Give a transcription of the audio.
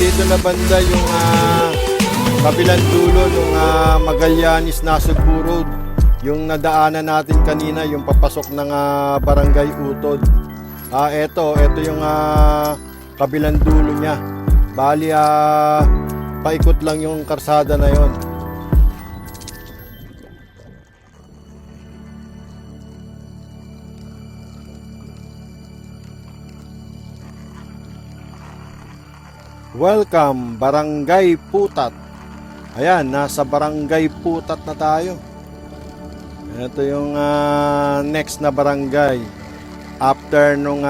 dito na banda yung kabilang dulo ng Magallanes Nasugbu Road. Yung nadaanan natin kanina, yung papasok ng Barangay Utod. Ito yung kabilang dulo niya. Bali, paikot lang yung karsada na yon. Welcome, Barangay Putat. Ayan, nasa Barangay Putat na tayo. Ito yung next na barangay after nung